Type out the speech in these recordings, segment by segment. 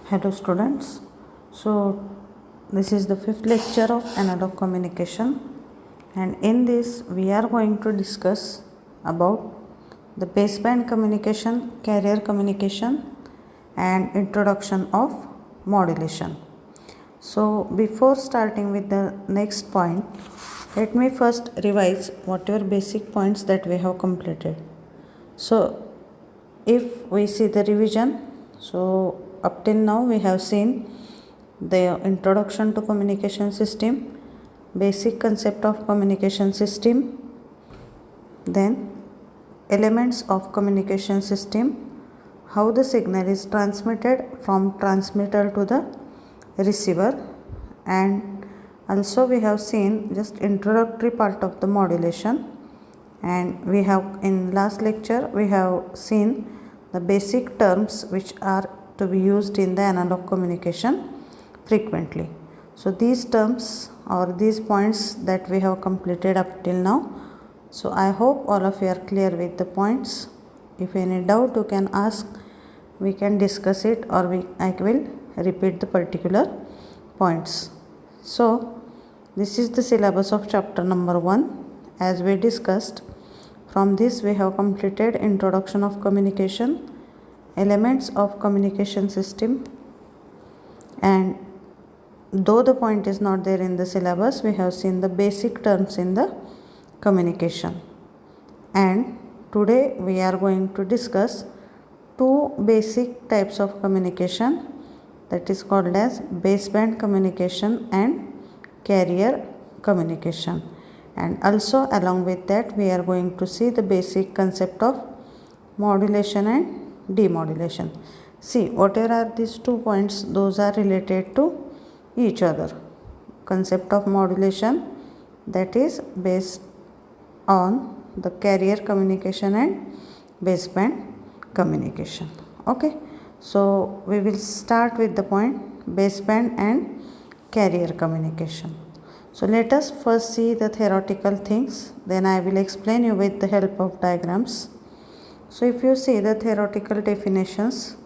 Hello students. So this is the fifth lecture of analog communication, and in this we are going to discuss about the baseband communication, carrier communication and introduction of modulation. So before starting with the next point, let me first revise whatever basic points that we have completed. So if we see the revision, so up till now we have seen the introduction to communication system, basic concept of communication system, then elements of communication system, how the signal is transmitted from transmitter to the receiver, and also we have seen just introductory part of the modulation. And we have in last lecture we have seen the basic terms which are to be used in the analog communication frequently. So these terms or these points that we have completed up till now. So I hope all of you are clear with the points. If any doubt you can ask, we can discuss it, or I will repeat the particular points. So this is the syllabus of chapter number 1 as we discussed. From this we have completed introduction of communication, elements of communication system, and though the point is not there in the syllabus, we have seen the basic terms in the communication. And today we are going to discuss two basic types of communication, that is called as baseband communication and carrier communication. And also along with that we are going to see the basic concept of modulation and demodulation. See, whatever are these 2 points, those are related to each other. Concept of modulation, that is based on the carrier communication and baseband communication. Okay, so we will start with the point baseband and carrier communication. So let us first see the theoretical things, then I will explain you with the help of diagrams. So if you see the theoretical definitions,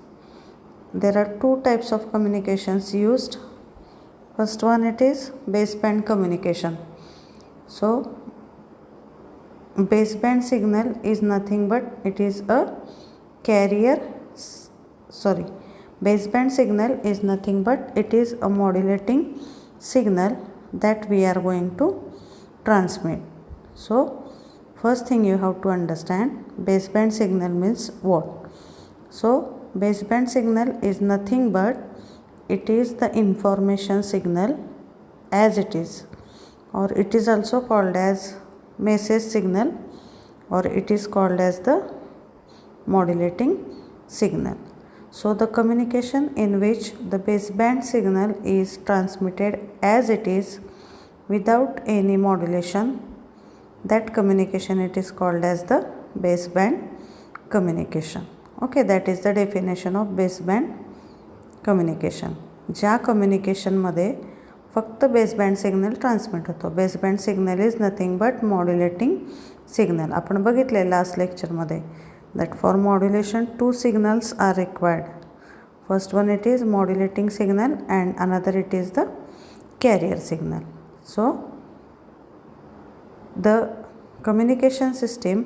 there are 2 types of communications used. First one, it is baseband communication. So baseband signal is nothing but it is a baseband signal is nothing but it is a modulating signal that we are going to transmit. So first thing you have to understand, baseband signal means what. So baseband signal is nothing but it is the information signal as it is, or it is also called as message signal, or it is called as the modulating signal. So the communication in which the baseband signal is transmitted as it is without any modulation, that communication it is called as the baseband communication. Okay, that is the definition of baseband communication. ज्या कम्युनिकेशनमध्ये फक्त baseband signal transmit होतो. Baseband signal is nothing but modulating signal. आपण बघितले last लेक्चरमध्ये that for modulation 2 signals are required. First one, it is modulating signal, and another it is the carrier signal. So the communication system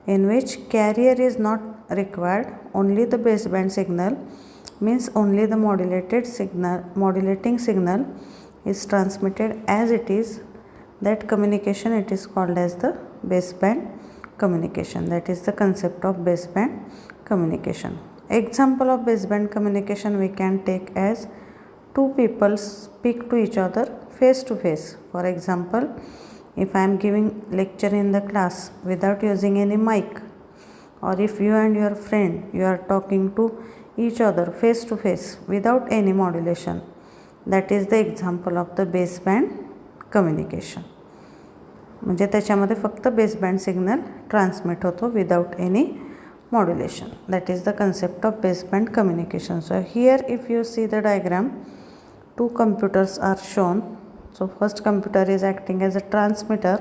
in which carrier is not required, only the baseband signal, means only the modulating signal is transmitted as it is, that communication it is called as the baseband communication. That is the concept of baseband communication. Example of baseband communication we can take as 2 people speak to each other face to face. For example, if I am giving lecture in the class without using any mic, or if you and your friend you are talking to each other face to face without any modulation, that is the example of the baseband communication. म्हणजे त्याच्यामध्ये फक्त baseband signal transmit होतो without any modulation. That is the concept of baseband communication. So here if you see the diagram, 2 computers are shown. So first computer is acting as a transmitter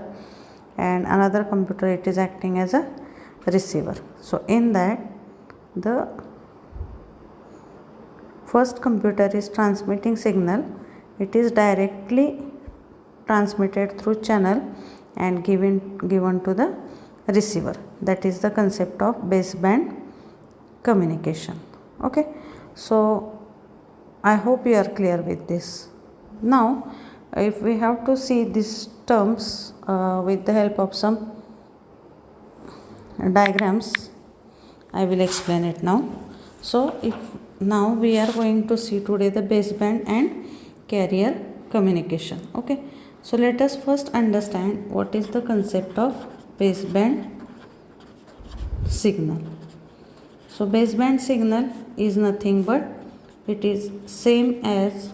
and another computer it is acting as a receiver. So in that the first computer is transmitting signal, it is directly transmitted through channel and given to the receiver. That is the concept of baseband communication. Okay, so I hope you are clear with this. Now if we have to see these terms with the help of some diagrams, I will explain it now. So if now we are going to see today the baseband and carrier communication. Okay, so let us first understand what is the concept of baseband signal. So baseband signal is nothing but it is same as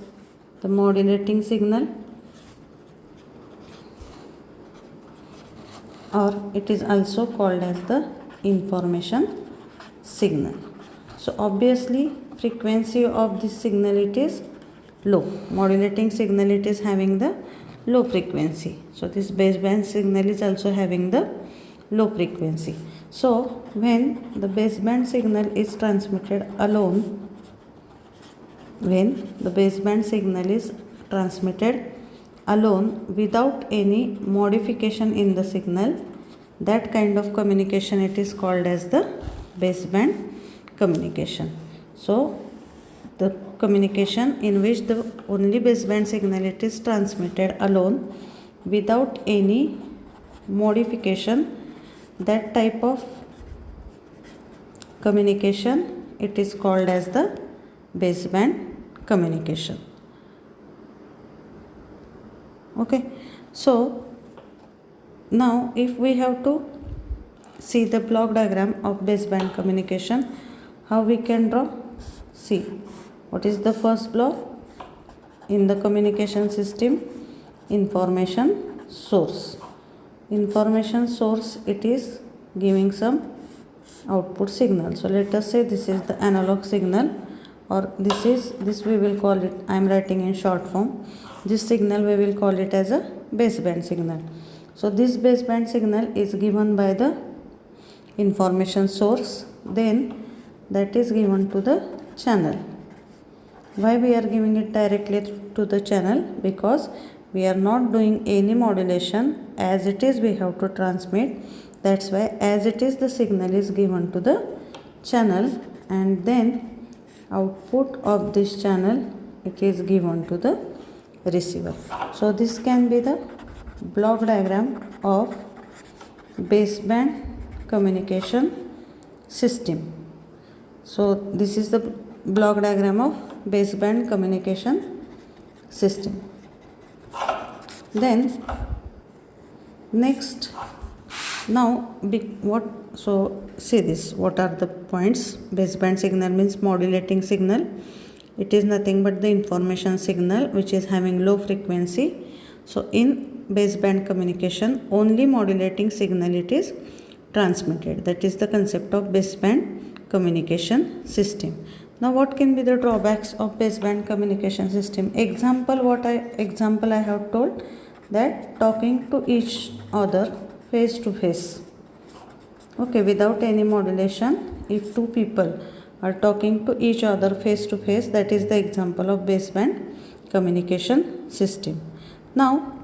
the modulating signal, or it is also called as the information signal. So obviously frequency of this signal it is low. Modulating signal it is having the low frequency. So this baseband signal is also having the low frequency. So when the baseband signal is transmitted alone, without any modification in the signal, that kind of communication it is called as the baseband communication. So the communication in which the only baseband signal it is transmitted alone without any modification, that type of communication it is called as the baseband communication. Okay, so now if we have to see the block diagram of baseband communication, how we can draw? See, what is the first block in the communication system? Information source. Information source it is giving some output signal. So let us say this is the analog signal, or this we will call it, I am writing in short form, this signal we will call it as a baseband signal. So this baseband signal is given by the information source, then that is given to the channel. Why we are giving it directly to the channel? Because we are not doing any modulation, as it is we have to transmit. That's why as it is the signal is given to the channel, and then output of this channel it is given to the receiver. So this can be the block diagram of baseband communication system. So this is the block diagram of baseband communication system. Then next, now see this, what are the points? Baseband signal means modulating signal. It is nothing but the information signal which is having low frequency. So in baseband communication, only modulating signal it is transmitted. That is the concept of baseband communication system. Now what can be the drawbacks of baseband communication system? Example I have told, that talking to each other face to face. Okay, without any modulation, if two people are talking to each other face to face, that is the example of baseband communication system. Now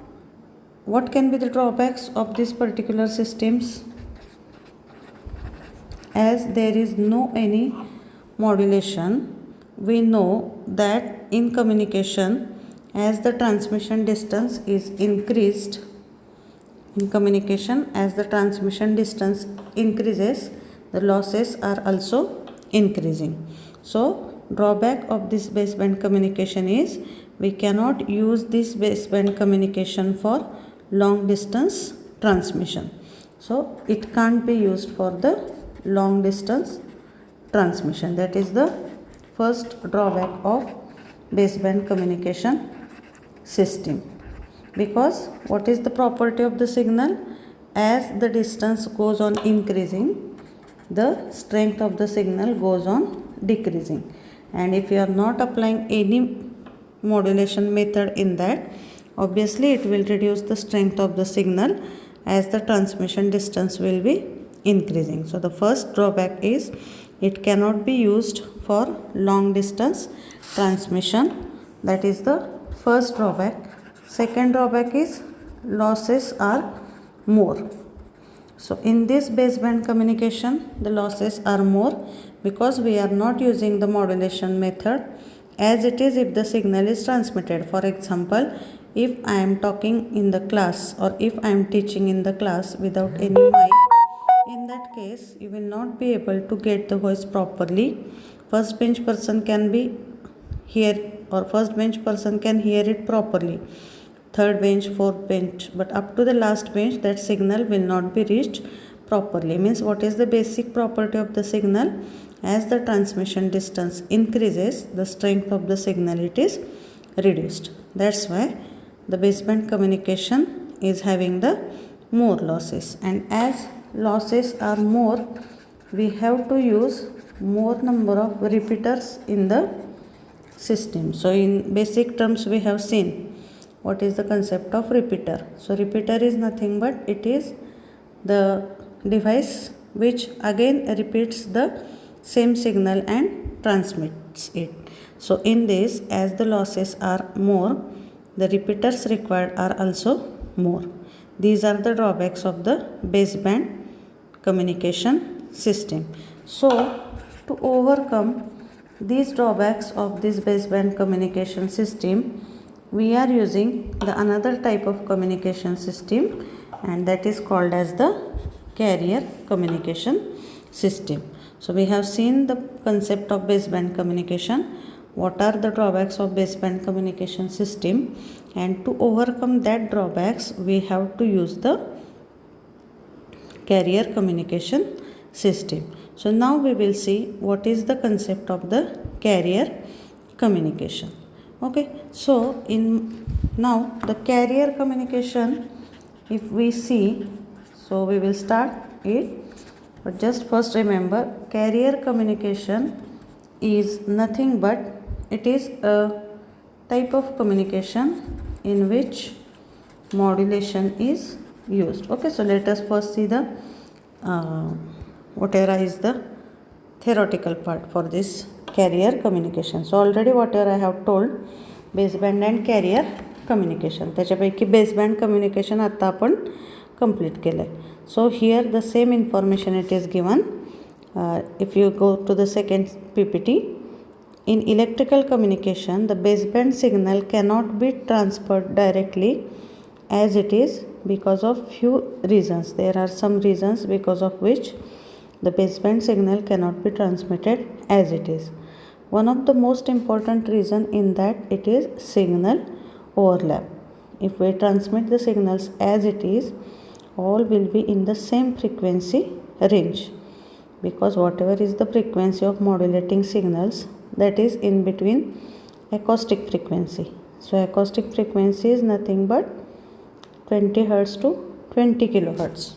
what can be the drawbacks of these particular systems? As there is no any modulation, we know that in communication, as the transmission distance is increased, as the transmission distance increases, the losses are also increasing. So drawback of this baseband communication is we cannot use this baseband communication for long distance transmission. So it can't be used for the long distance transmission. That is the first drawback of baseband communication system. Because what is the property of the signal? As the distance goes on increasing, the strength of the signal goes on decreasing. And if you are not applying any modulation method in that, obviously it will reduce the strength of the signal as the transmission distance will be increasing. So the first drawback is it cannot be used for long distance transmission. That is the first drawback. Second drawback is losses are more. So in this baseband communication, the losses are more because we are not using the modulation method as it is if the signal is transmitted. For example, if I am talking in the class or if I am teaching in the class without any mic, in that case you will not be able to get the voice properly. First bench person can be hear or first bench person can hear it properly, third bench, fourth bench, but up to the last bench that signal will not be reached properly. Means what is the basic property of the signal? As the transmission distance increases, the strength of the signal it is reduced. That's why the baseband communication is having the more losses, and as losses are more, we have to use more number of repeaters in the system. So in basic terms we have seen what is the concept of repeater. So repeater is nothing but it is the device which again repeats the same signal and transmits it. So in this, as the losses are more, the repeaters required are also more. These are the drawbacks of the baseband communication system. So to overcome these drawbacks of this baseband communication system, we are using the another type of communication system, and that is called as the carrier communication system. So we have seen the concept of baseband communication, what are the drawbacks of baseband communication system, and to overcome that drawbacks we have to use the carrier communication system. So now we will see what is the concept of the carrier communication. Okay, so in now the carrier communication, if we see, so we will start it, but just first remember carrier communication is nothing but it is a type of communication in which modulation is used. Okay, so let us first see the whatever is the theoretical part for this carrier communication. So already whatever I have told, baseband and carrier communication, त्याच्यापैकी baseband communication आता आपण complete केलं आहे. So here the same information it is given. If you go to the second PPT, in electrical communication the baseband signal cannot be transferred directly as it is because of few reasons. There are some reasons because of which the baseband signal cannot be transmitted as it is. One of the most important reason in that it is signal overlap. If we transmit the signals as it is, all will be in the same frequency range, because whatever is the frequency of modulating signals, that is in between acoustic frequency. So acoustic frequency is nothing but 20 Hz to 20 kHz.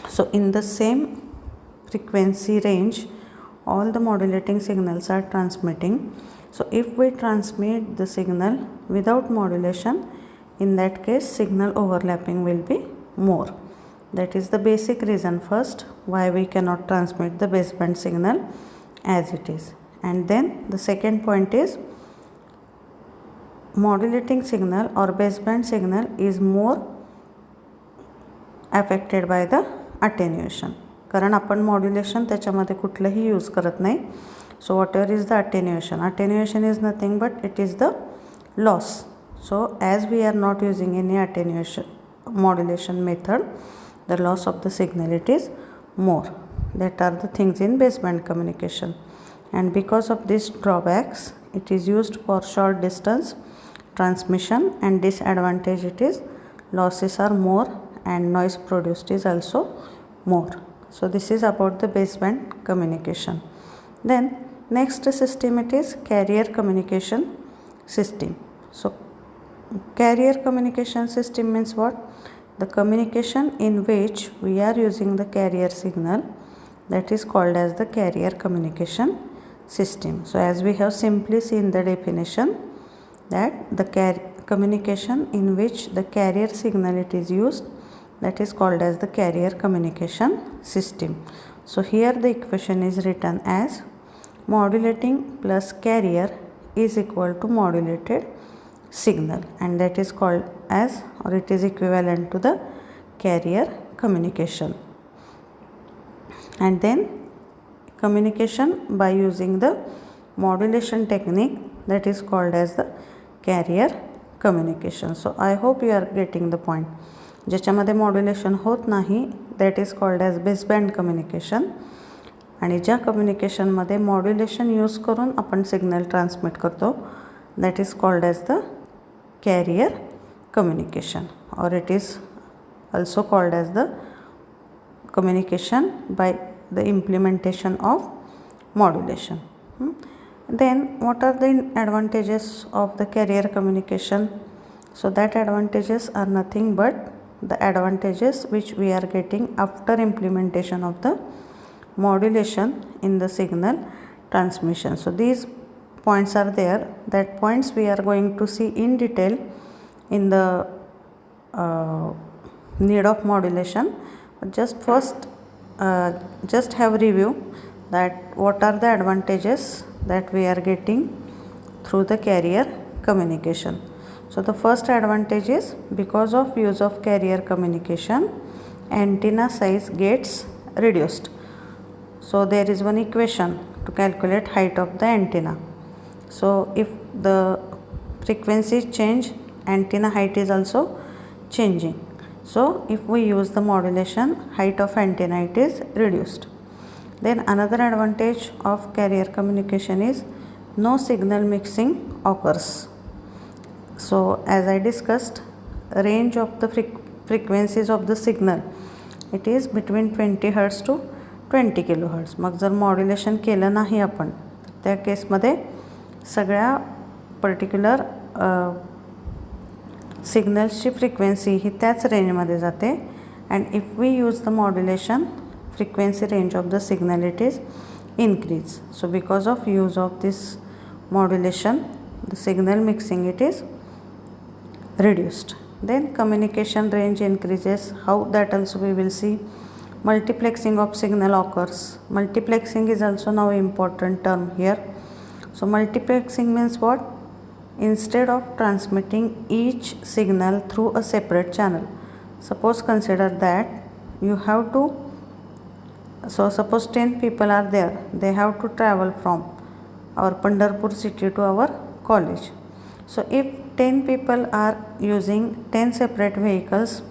So in the same frequency range all the modulating signals are transmitting. So if we transmit the signal without modulation, in that case signal overlapping will be more. That is the basic reason first why we cannot transmit the baseband signal as it is. And then the second point is modulating signal or baseband signal is more affected by the attenuation, कारण आपण modulation त्याच्यामध्ये कुठलंही use करत नाही. So whatever is the attenuation, attenuation is nothing but it is the loss. So as we are not using any attenuation modulation method, the loss of the signal it is more. That are the things in baseband communication, and because of these drawbacks it is used for short distance transmission, and disadvantage it is losses are more and noise produced is also more. So this is about the baseband communication. Then next system it is carrier communication system. So carrier communication system means what? The communication in which we are using the carrier signal, that is called as the carrier communication system. So as we have simply seen the definition, that the communication in which the carrier signal it is used, that is called as the carrier communication system. So here the equation is written as modulating plus carrier is equal to modulated signal, and that is called as, or it is equivalent to, the carrier communication. And then communication by using the modulation technique, that is called as the carrier communication. So I hope you are getting the point. ज्याच्यामध्ये modulation होत नाही that is called as baseband communication, आणि ज्या कम्युनिकेशनमध्ये modulation use करून आपण signal transmit करतो that is called as the carrier communication, और it is also called as the communication by the implementation of modulation. Then what are the advantages of the carrier communication? So that advantages are nothing but the advantages which we are getting after implementation of the modulation in the signal transmission. So these points are there, that points we are going to see in detail in the need of modulation. But just first just have review that what are the advantages that we are getting through the carrier communication. So the first advantage is, because of use of carrier communication, antenna size gets reduced. So there is one equation to calculate height of the antenna. So if the frequency change, antenna height is also changing. So if we use the modulation, height of antenna it is reduced. Then another advantage of carrier communication is no signal mixing occurs. So as I discussed, range of the frequencies of the signal, it is between 20 Hz to 20 kHz. मग जर modulation केलं नाही आपण तर त्या केसमध्ये सगळ्या particular सिग्नल्सची frequency ही त्याच रेंजमध्ये जाते. And if we use the modulation, frequency range of the signal it is increase. So because of use of this modulation, the signal mixing it is reduced. Then communication range increases. How? That also we will see. Multiplexing of signal occurs. Multiplexing is also now important term here. So multiplexing means what? Instead of transmitting each signal through a separate channel, suppose consider that you have to, so suppose 10 people are there, they have to travel from our Pandharpur city to our college. So if 10 people are using 10 separate vehicles,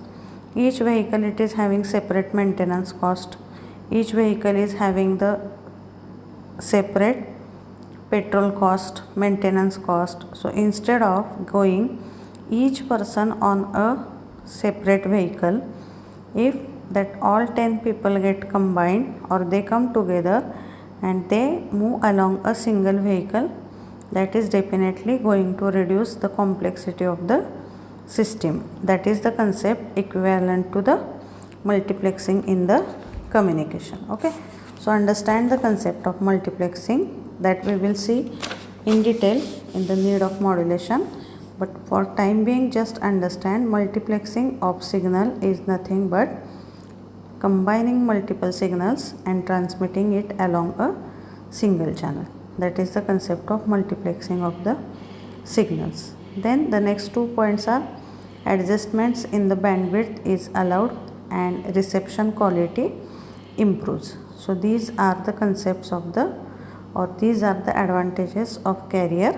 each vehicle it is having separate maintenance cost, each vehicle is having the separate petrol cost, maintenance cost. So instead of going each person on a separate vehicle, if that all 10 people get combined or they come together and they move along a single vehicle, that is definitely going to reduce the complexity of the system. That is the concept equivalent to the multiplexing in the communication. Okay, so understand the concept of multiplexing, that we will see in detail in the need of modulation. But for time being, just understand multiplexing of signal is nothing but combining multiple signals and transmitting it along a single channel. That is the concept of multiplexing of the signals. Then the next 2 points are adjustments in the bandwidth is allowed and reception quality improves. So these are the concepts of the, or these are the advantages of carrier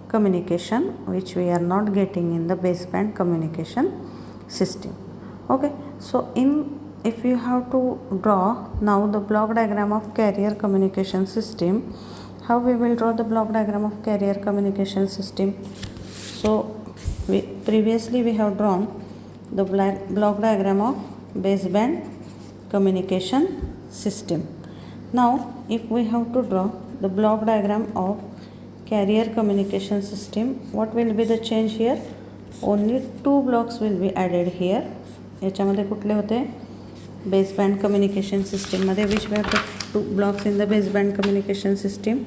communication which we are not getting in the baseband communication system. Okay, so if you have to draw now the block diagram of carrier communication system, how we will draw the block diagram of carrier communication system? So previously we have drawn the block diagram of baseband communication system. Now if we have to draw the block diagram of carrier communication system, what will be the change here? Only 2 blocks will be added here. याच्यामध्ये कुठले होते? Baseband communication सिस्टीममध्ये which were the 2 blocks in the baseband communication system?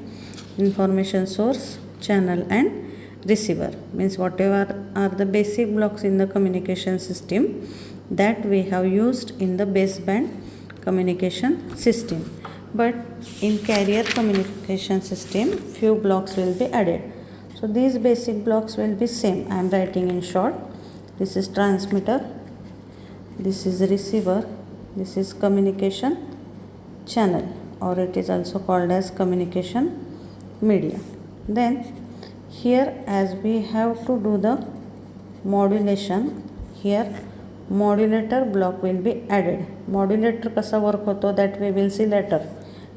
Information source, channel and receiver. Means whatever are the basic blocks in the communication system that we have used in the baseband communication system. but in carrier communication system few blocks will be added. So these basic blocks will be same. I am writing in short. This is transmitter, this is receiver, this is communication channel, or it is also called as communication media. Then here, as we have to do the modulation, here modulator block will be added. Modulator कसा work होतो that we will see later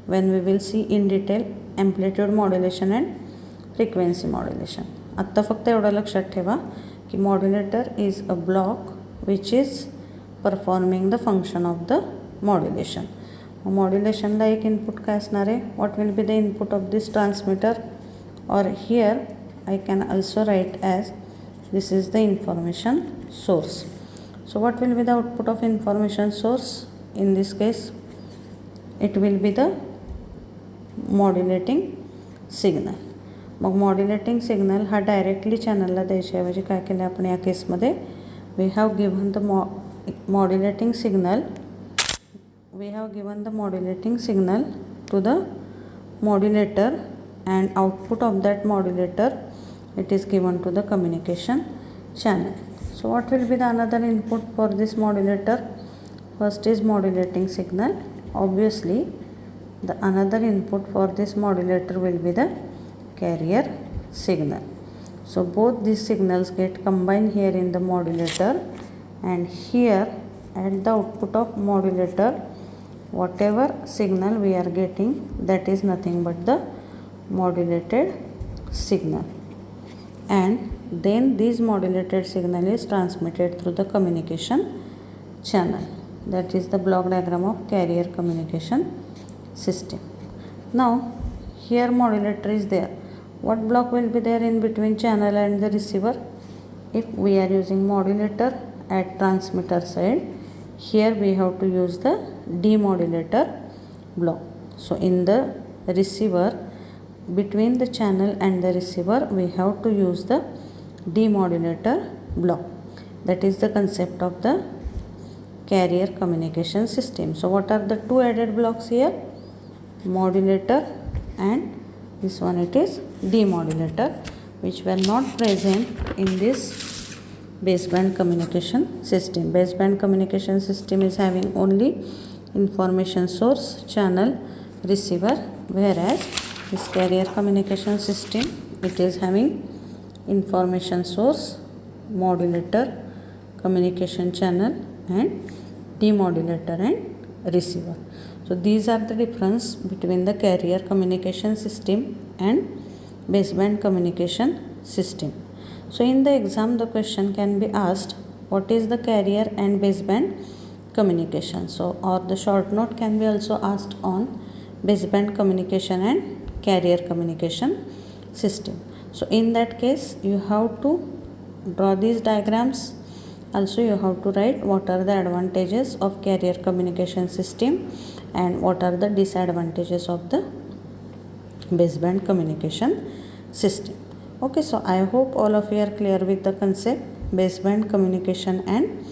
when we will see in detail amplitude modulation and frequency modulation. आत्ता फक्त एवढं लक्षात ठेवा की modulator is a block which is performing the function of the modulation. मॉड्युलेशनला एक input काय असणार आहे? What will be the input of this transmitter, और here I can also write as this is the information source. So what will be the output of information source? In this case it will be the modulating signal. Mug modulating signal हा directly चॅनलला द्यायच्याऐवजी काय केलं आपण या केसमध्ये? we have given the modulating signal to the modulator, and output of that modulator it is given to the communication channel. So what will be the another input for this modulator? First is modulating signal. Obviously the another input for this modulator will be the carrier signal. So both these signals get combined here in the modulator, and here at the output of modulator whatever signal we are getting, that is nothing but the modulated signal, and then this modulated signal is transmitted through the communication channel. That is the block diagram of carrier communication system. Now here modulator is there. What block will be there in between channel and the receiver? If we are using modulator at transmitter side, here we have to use the demodulator block. So in the receiver, between the channel and the receiver, we have to use the demodulator block. That is the concept of the carrier communication system. So what are the two added blocks here? Modulator, and this one it is demodulator, which were not present in this baseband communication system. Baseband communication system is having only information source, channel, receiver, whereas this carrier communication system, it is having information source, modulator, communication channel, and demodulator and receiver. So these are the difference between the carrier communication system and baseband communication system. So in the exam the question can be asked, what is the carrier and baseband communication? So or the short note can be also asked on baseband communication and carrier communication system. So in that case you have to draw these diagrams. Also you have to write what are the advantages of carrier communication system and what are the disadvantages of the baseband communication system. Okay, so I hope all of you are clear with the concept baseband communication and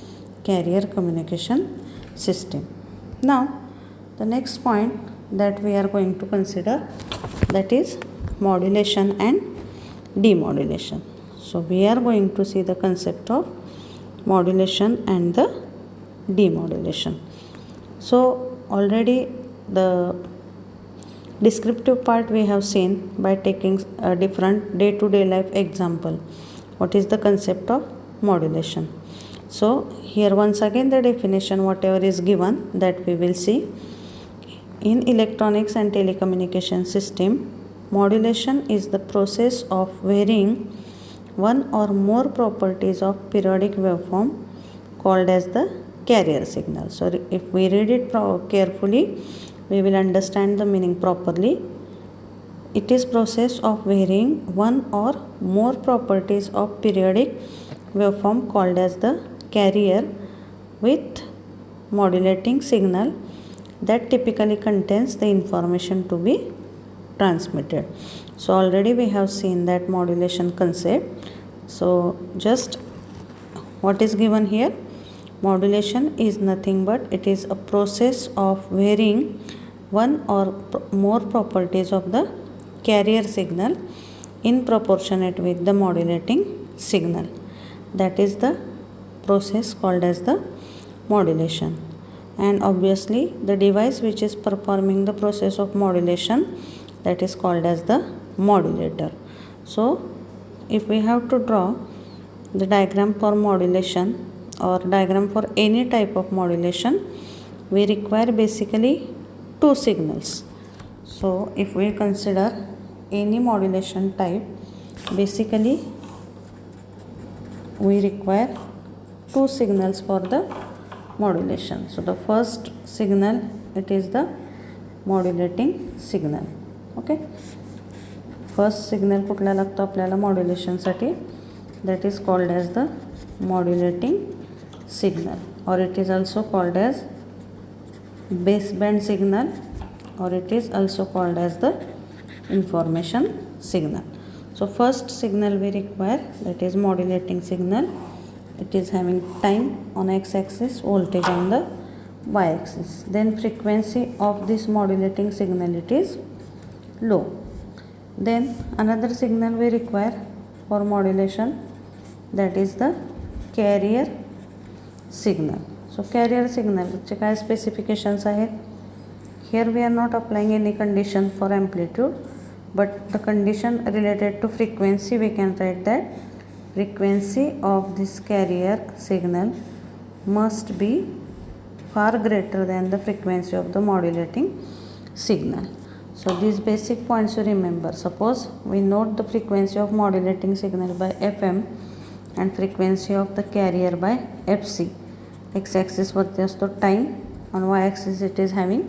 carrier communication system. Now the next point that we are going to consider, that is modulation and demodulation. So we are going to see the concept of modulation and the demodulation. So already the descriptive part we have seen by taking a different day-to-day life example. What is the concept of modulation? So here once again the definition whatever is given that we will see. In electronics and telecommunication system, modulation is the process of varying one or more properties of periodic waveform called as the carrier signal. So if we read it carefully, we will understand the meaning properly. It is process of varying one or more properties of periodic waveform called as the carrier with modulating signal that typically contains the information to be transmitted. So already we have seen that modulation concept. So just what is given here? Modulation is nothing but it is a process of varying one or more properties of the carrier signal in proportionate with the modulating signal. That is the process called as the modulation. And obviously the device which is performing the process of modulation, that is called as the modulator. So if we have to draw the diagram for modulation or diagram for any type of modulation, we require basically two signals. So if we consider any modulation type, basically we require two signals for the modulation. So the first signal, it is the modulating signal. Okay, first signal कुठला लागतो आपल्याला modulation साठी, that is called as the modulating signal, or it is also called as baseband signal, or it is also called as the information signal. So first signal we require, that is modulating signal. It is having time on x-axis, voltage on the y-axis. Then frequency of this modulating signal, it is low. Then another signal we require for modulation, that is the carrier signal. So carrier signal चे काय specifications आहेत? Here we are not applying any condition for amplitude, but the condition related to frequency, we can write that frequency of this carrier signal must be far greater than the frequency of the modulating signal. So these basic points you remember. Suppose we note the frequency of modulating signal by FM and frequency of the carrier by FC. X-axis वरती असतो time, on y-axis it is having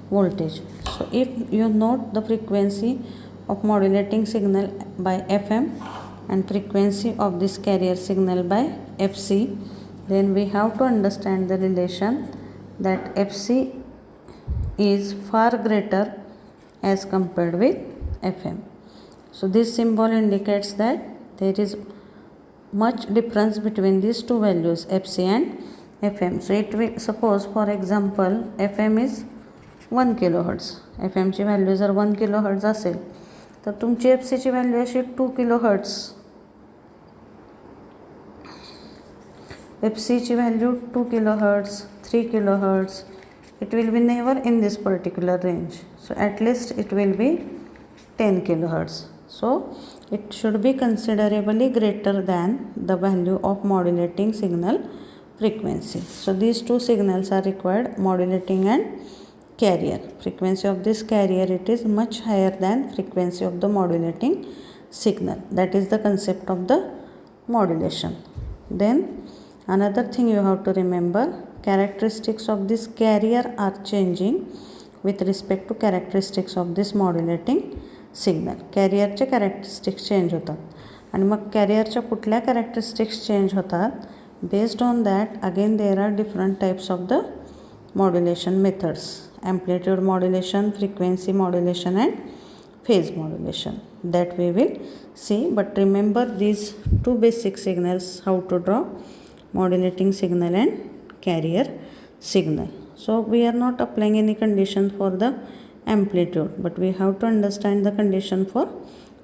voltage. So if you note the frequency of modulating signal by FM and frequency of this carrier signal by FC, then we have to understand the relation that FC is far greater as compared with FM. So this symbol indicates that there is much difference between these two values, FC and FM. So it will, suppose for example FM is 1 kilohertz, FM ची value जर 1 kilohertz असेल तर तुमची FC ची value अशी 2 kilohertz, FC ची value 2 kilohertz, 3 kilohertz. It will be never in this particular range. So at least it will be 10 kilohertz. So it should be considerably greater than the value of modulating signal frequency. So these two signals are required, modulating and carrier. Frequency of this carrier, it is much higher than frequency of the modulating signal. That is the concept of the modulation. Then another thing you have to remember, characteristics of this carrier are changing with respect to characteristics of this modulating signal. कॅरियरचे characteristics change होतात आणि मग कॅरियरच्या कुठल्या characteristics change होतात, based on that again there are different types of the modulation methods, amplitude modulation, frequency modulation and phase modulation, that we will see. But remember these two basic signals, how to draw modulating signal and carrier signal. So we are not applying any condition for the amplitude, but we have to understand the condition for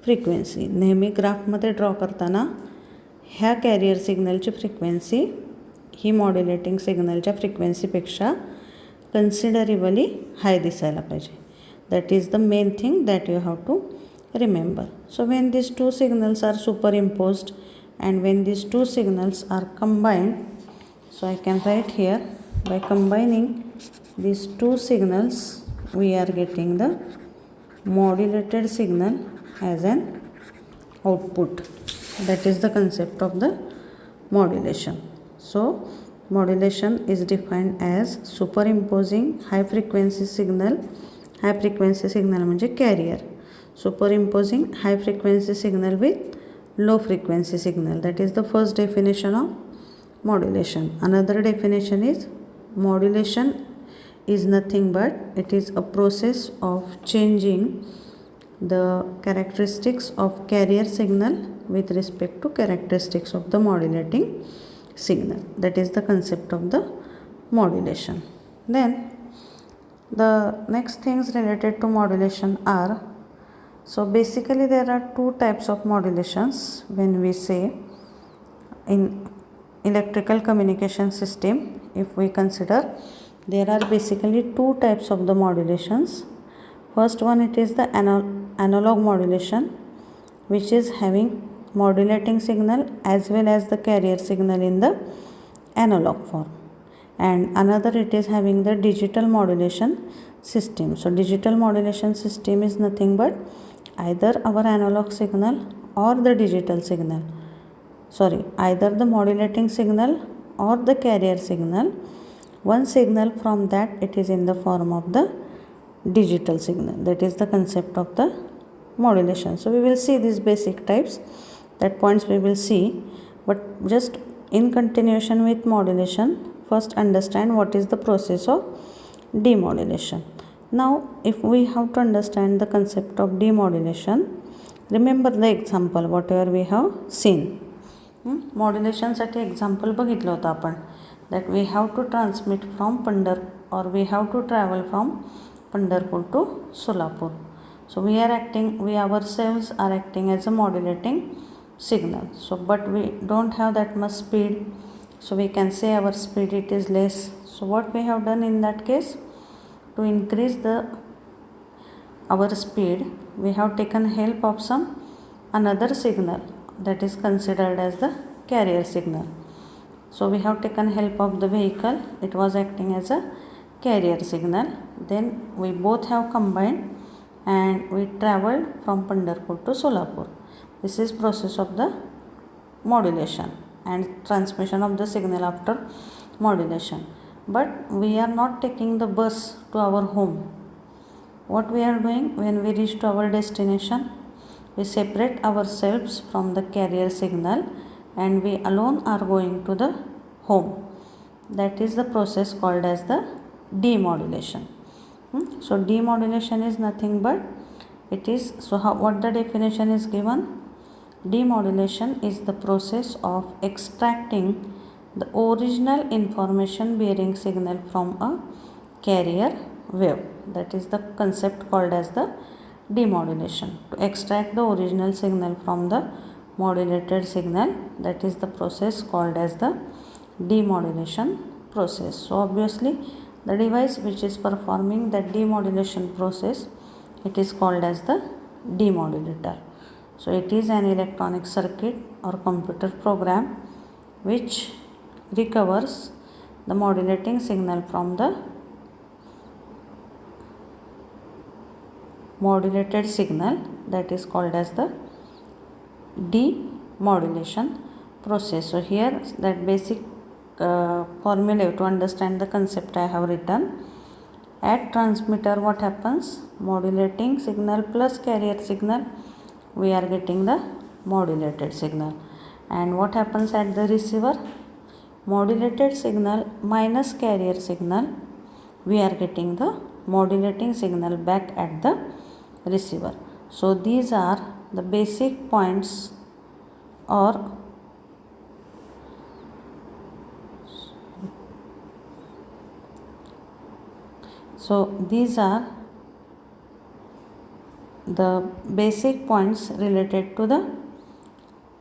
frequency. नेहमी ग्राफमध्ये draw करताना ह्या career सिग्नलची frequency ही modulating सिग्नलच्या फ्रिक्वेन्सीपेक्षा considerably high दिसायला पाहिजे. That is the main thing that you have to remember. So when these two signals are superimposed and when these two signals are combined, so I can write here, by combining these two signals we are getting the modulated signal as an output. That is the concept of the modulation. So modulation is defined as superimposing high frequency signal म्हणजे carrier, superimposing high frequency signal with low frequency signal. That is the first definition of modulation. Another definition is modulation is nothing but it is a process of changing the characteristics of carrier signal with respect to characteristics of the modulating signal. That is the concept of the modulation. Then The next things related to modulation are, so basically there are two types of modulations when we say in electrical communication system. If we consider, there are basically two types of the modulations. First one, it is the analog modulation, which is having modulating signal as well as the carrier signal in the analog form, and another it is having the digital modulation system. So digital modulation system is nothing but either our analog signal or the digital signal, either the modulating signal or the carrier signal. One signal from that, it is in the form of the digital signal. That is the concept of the modulation. So we will see these basic types, that points we will see, but just in continuation with modulation, first understand what is the process of demodulation. Now if we have to understand the concept of demodulation, remember the example whatever we have seen. Modulation साठी example बघितलं होतं आपण, that we have to transmit from we have to travel from Pandharpur to Solapur. So we ourselves are acting as a modulating signal. So but we don't have that much speed, so we can say our speed it is less. So what we have done in that case, to increase our speed, we have taken help of some another signal that is considered as the carrier signal. So we have taken help of the vehicle, it was acting as a carrier signal. Then we both have combined and we traveled from Pandharpur to Solapur. This is process of the modulation and transmission of the signal after modulation. But we are not taking the bus to our home. What we are doing, when we reach to our destination, we separate ourselves from the carrier signal and we alone are going to the home. That is the process called as the demodulation. So demodulation is nothing but what the definition is given? Demodulation is the process of extracting the original information bearing signal from a carrier wave. That is the concept called as the demodulation. To extract the original signal from the modulated signal, that is the process called as the demodulation process. So obviously the device which is performing that demodulation process, it is called as the demodulator. So it is an electronic circuit or computer program which recovers the modulating signal from the modulated signal, that is called as the demodulation process. So here that basic formula to understand the concept I have written. At transmitter what happens? Modulating signal plus carrier signal, we are getting the modulated signal. And what happens at the receiver? Modulated signal minus carrier signal, we are getting the modulating signal back at the receiver. So these are the basic points or these are the basic points related to the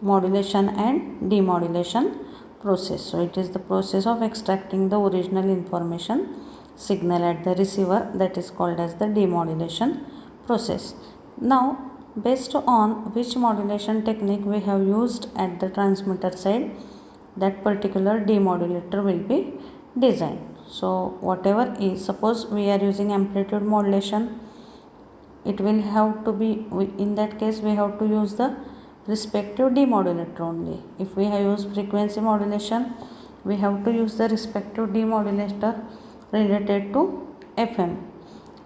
modulation and demodulation process. So it is the process of extracting the original information signal at the receiver, that is called as the demodulation process. Now based on which modulation technique we have used at the transmitter side, that particular demodulator will be designed. So whatever is, suppose we are using amplitude modulation, it will have to be, in that case we have to use the respective demodulator only. If we have used frequency modulation, we have to use the respective demodulator related to FM.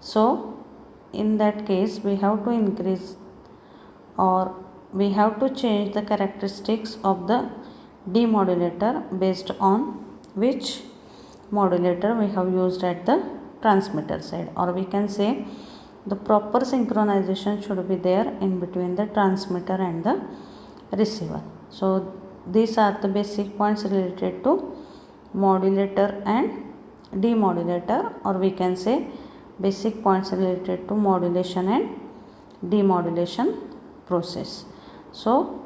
So in that case we have to increase or we have to change the characteristics of the demodulator based on which modulator we have used at the transmitter side, or we can say the proper synchronization should be there in between the transmitter and the receiver. So these are the basic points related to modulator and demodulator, or we can say basic points related to modulation and demodulation process. So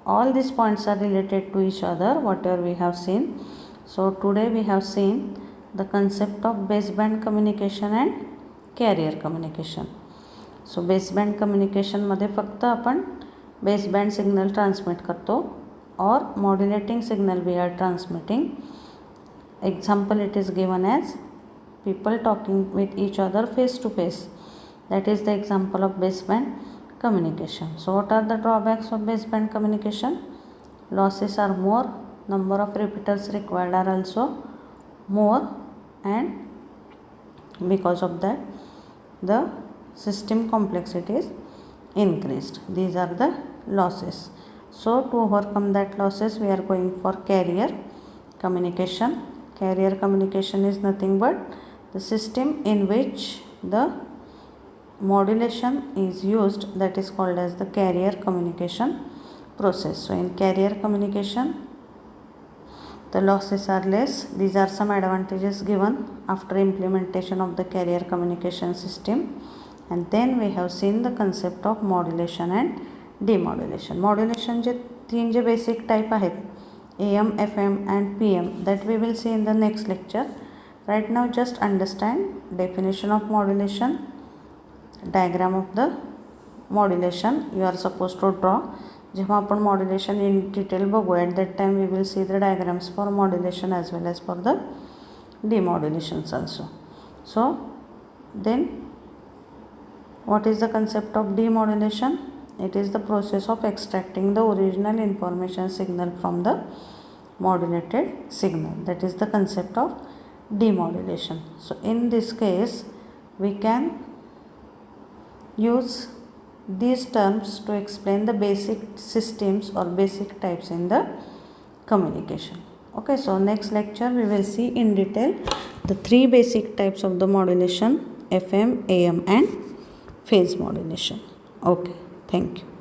all these points are related to each other, whatever we have seen. So today we have seen the concept of baseband communication and carrier communication. So baseband कम्युनिकेशनमध्ये फक्त आपण baseband signal transmit करतो और modulating signal we are transmitting. Example it is given as people talking with each other face to face. That is the example of baseband communication. So what are the drawbacks of baseband communication? Losses are more, number of repeaters required are also more, and because of that the system complexity is increased. These are the losses. So to overcome that losses we are going for carrier communication. Carrier communication is nothing but the system in which the modulation is used, that is called as the carrier communication process. So in carrier communication the losses are less. These are some advantages given after implementation of the carrier communication system. And then we have seen the concept of modulation and demodulation. Modulation जे तीन जे basic type आहेत, AM, FM and PM, that we will see in the next lecture. Right now just understand definition of modulation, diagram of the modulation you are supposed to draw. जेव्हा आपण modulation in detail बघू, at that time we will see the diagrams for modulation as well as for the demodulations also. So then what is the concept of demodulation? It is the process of extracting the original information signal from the modulated signal. That is the concept of demodulation. So in this case we can use these terms to explain the basic systems or basic types in the communication. Okay, so next lecture we will see in detail the three basic types of the modulation: FM, AM and phase modulation. Okay, thank you.